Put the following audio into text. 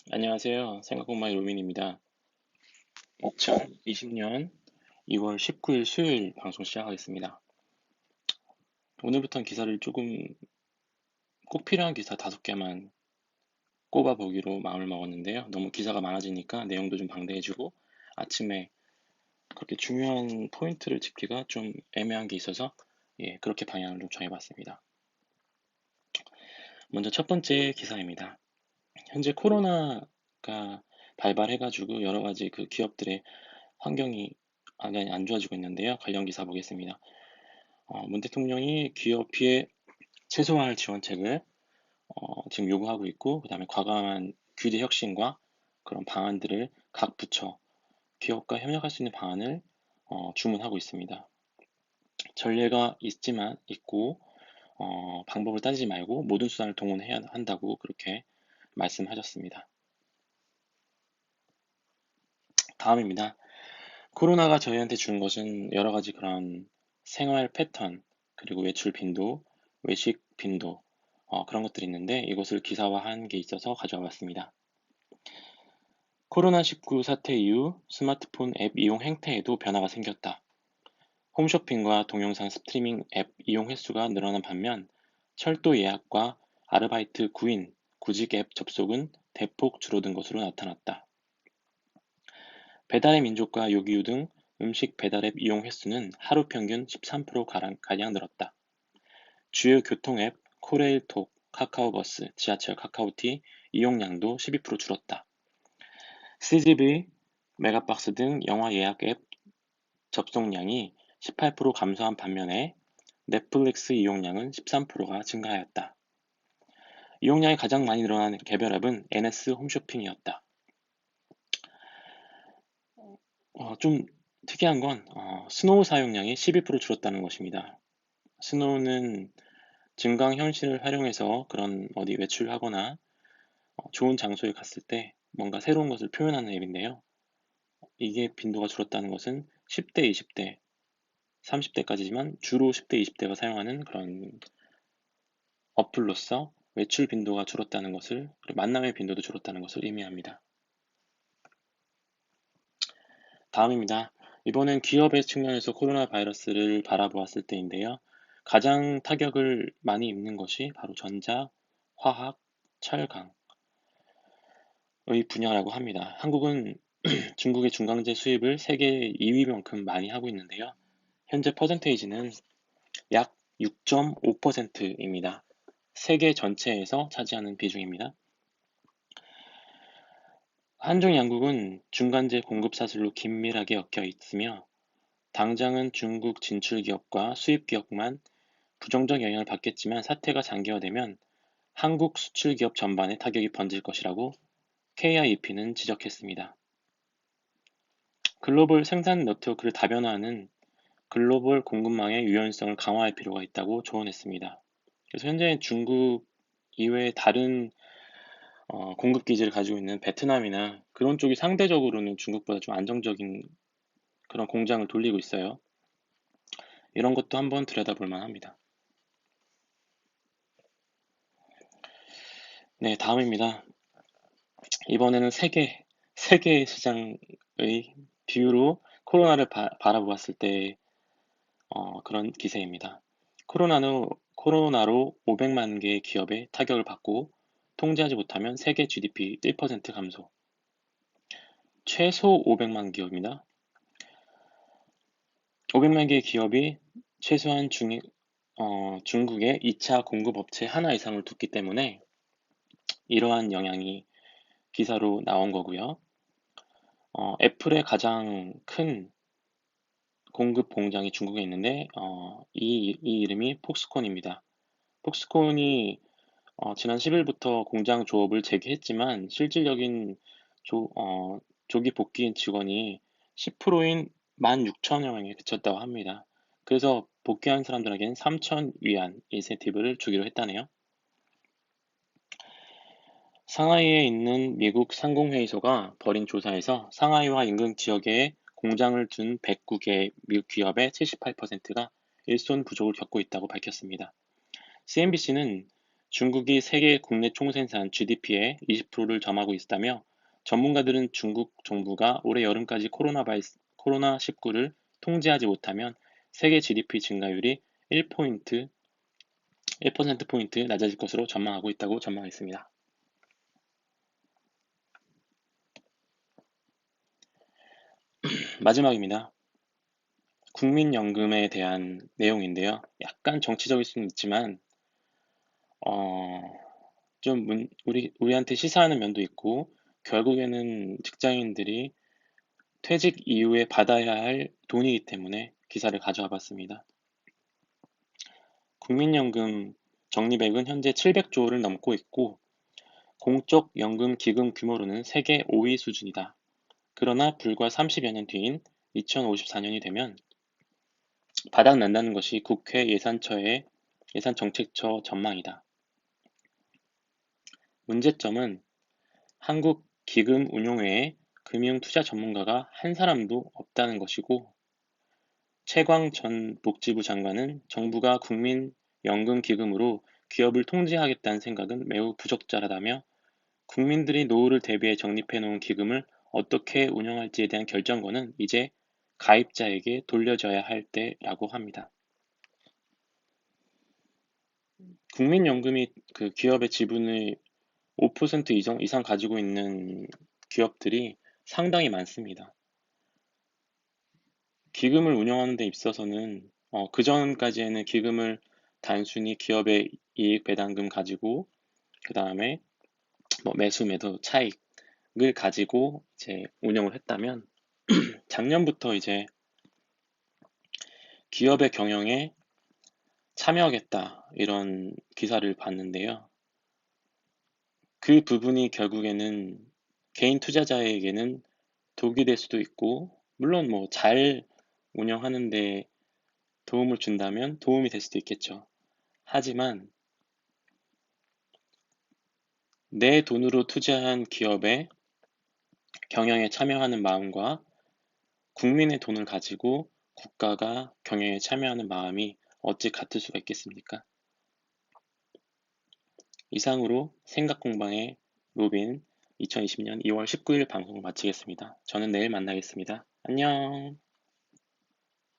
안녕하세요. 생각공마의 로민입니다. 2020년 2월 19일 수요일 방송 시작하겠습니다. 오늘부터는 기사를 조금 꼭 필요한 기사 5개만 꼽아보기로 마음을 먹었는데요. 너무 기사가 많아지니까 내용도 좀 방대해지고 아침에 그렇게 중요한 포인트를 짚기가 좀 애매한 게 있어서 그렇게 방향을 좀 정해봤습니다. 먼저 첫 번째 기사입니다. 현재 코로나가 발발해가지고 여러 가지 그 기업들의 환경이 안 좋아지고 있는데요. 관련 기사 보겠습니다. 문 대통령이 기업 피해 최소화할 지원책을 지금 요구하고 있고, 그 다음에 과감한 규제 혁신과 그런 방안들을 각 부처, 기업과 협력할 수 있는 방안을 주문하고 있습니다. 전례가 있고, 방법을 따지지 말고 모든 수단을 동원해야 한다고 그렇게 말씀하셨습니다. 다음입니다. 코로나가 저희한테 준 것은 여러 가지 그런 생활 패턴, 그리고 외출 빈도, 외식 빈도, 그런 것들이 있는데 이것을 기사화한 게 있어서 가져와 봤습니다. 코로나19 사태 이후 스마트폰 앱 이용 행태에도 변화가 생겼다. 홈쇼핑과 동영상 스트리밍 앱 이용 횟수가 늘어난 반면 철도 예약과 아르바이트 구인, 구직 앱 접속은 대폭 줄어든 것으로 나타났다. 배달의 민족과 요기요 등 음식 배달앱 이용 횟수는 하루 평균 13%가량 늘었다. 주요 교통앱 코레일톡, 카카오버스, 지하철 카카오티 이용량도 12% 줄었다. CGV, 메가박스 등 영화 예약 앱 접속량이 18% 감소한 반면에 넷플릭스 이용량은 13%가 증가하였다. 이용량이 가장 많이 늘어난 개별 앱은 NS 홈쇼핑이었다. 좀 특이한 건 스노우 사용량이 12% 줄었다는 것입니다. 스노우는 증강현실을 활용해서 그런 어디 외출하거나 좋은 장소에 갔을 때 뭔가 새로운 것을 표현하는 앱인데요. 이게 빈도가 줄었다는 것은 10대, 20대, 30대까지지만 주로 10대, 20대가 사용하는 그런 어플로서 외출 빈도가 줄었다는 것을, 그리고 만남의 빈도도 줄었다는 것을 의미합니다. 다음입니다. 이번엔 기업의 측면에서 코로나 바이러스를 바라보았을 때인데요. 가장 타격을 많이 입는 것이 바로 전자, 화학, 철강, 의 분야라고 합니다. 한국은 중국의 중강제 수입을 세계 2위만큼 많이 하고 있는데요. 현재 퍼센테이지는 약 6.5%입니다. 세계 전체에서 차지하는 비중입니다. 한중 양국은 중간재 공급 사슬로 긴밀하게 엮여 있으며 당장은 중국 진출 기업과 수입 기업만 부정적 영향을 받겠지만 사태가 장기화되면 한국 수출 기업 전반에 타격이 번질 것이라고 KIEP는 지적했습니다. 글로벌 생산 네트워크를 다변화하는 글로벌 공급망의 유연성을 강화할 필요가 있다고 조언했습니다. 그래서 현재 중국 이외에 다른 공급 기지를 가지고 있는 베트남이나 그런 쪽이 상대적으로는 중국보다 좀 안정적인 그런 공장을 돌리고 있어요. 이런 것도 한번 들여다볼 만합니다. 네, 다음입니다. 이번에는 세계 시장의 비유로 코로나를 바라보았을 때 그런 기세입니다. 코로나로 500만 개의 기업에 타격을 받고 통제하지 못하면 세계 GDP 1% 감소. 최소 500만 기업입니다. 500만 개의 기업이 최소한 중국의 2차 공급업체 하나 이상을 뒀기 때문에 이러한 영향이 기사로 나온 거고요. 애플의 가장 큰 공급 공장이 중국에 있는데 이 이름이 폭스콘입니다. 폭스콘이 지난 10일부터 공장 조업을 재개했지만 실질적인 조기 복귀 직원이 10%인 16,000여 명에 그쳤다고 합니다. 그래서 복귀한 사람들에겐 3,000 위안 인센티브를 주기로 했다네요. 상하이에 있는 미국 상공회의소가 벌인 조사에서 상하이와 인근 지역에 공장을 둔 109개 미국 기업의 78%가 일손 부족을 겪고 있다고 밝혔습니다. CNBC는 중국이 세계 국내 총생산 GDP의 20%를 점하고 있다며 전문가들은 중국 정부가 올해 여름까지 코로나19를 통제하지 못하면 세계 GDP 증가율이 1%포인트 낮아질 것으로 전망하고 있다고 전망했습니다. 마지막입니다. 국민연금에 대한 내용인데요. 약간 정치적일 수는 있지만 어, 우리한테 시사하는 면도 있고 결국에는 직장인들이 퇴직 이후에 받아야 할 돈이기 때문에 기사를 가져와 봤습니다. 국민연금 적립액은 현재 700조를 넘고 있고 공적 연금 기금 규모로는 세계 5위 수준이다. 그러나 불과 30여 년 뒤인 2054년이 되면 바닥난다는 것이 국회 예산정책처 전망이다. 문제점은 한국 기금운용회에 금융투자 전문가가 한 사람도 없다는 것이고 최광 전 복지부 장관은 정부가 국민연금기금으로 기업을 통제하겠다는 생각은 매우 부적절하다며 국민들이 노후를 대비해 적립해 놓은 기금을 어떻게 운영할지에 대한 결정권은 이제 가입자에게 돌려져야 할 때라고 합니다. 국민연금이 그 기업의 지분을 5% 이상 가지고 있는 기업들이 상당히 많습니다. 기금을 운영하는 데 있어서는 그전까지에는 기금을 단순히 기업의 이익 배당금 가지고 그 다음에 매수 매도 차익을 가지고 이제 운영을 했다면 작년부터 이제 기업의 경영에 참여하겠다 이런 기사를 봤는데요. 그 부분이 결국에는 개인 투자자에게는 독이 될 수도 있고 물론 잘 운영하는데 도움을 준다면 도움이 될 수도 있겠죠. 하지만 내 돈으로 투자한 기업의 경영에 참여하는 마음과 국민의 돈을 가지고 국가가 경영에 참여하는 마음이 어찌 같을 수가 있겠습니까? 이상으로 생각공방의 로빈 2020년 2월 19일 방송을 마치겠습니다. 저는 내일 만나겠습니다. 안녕.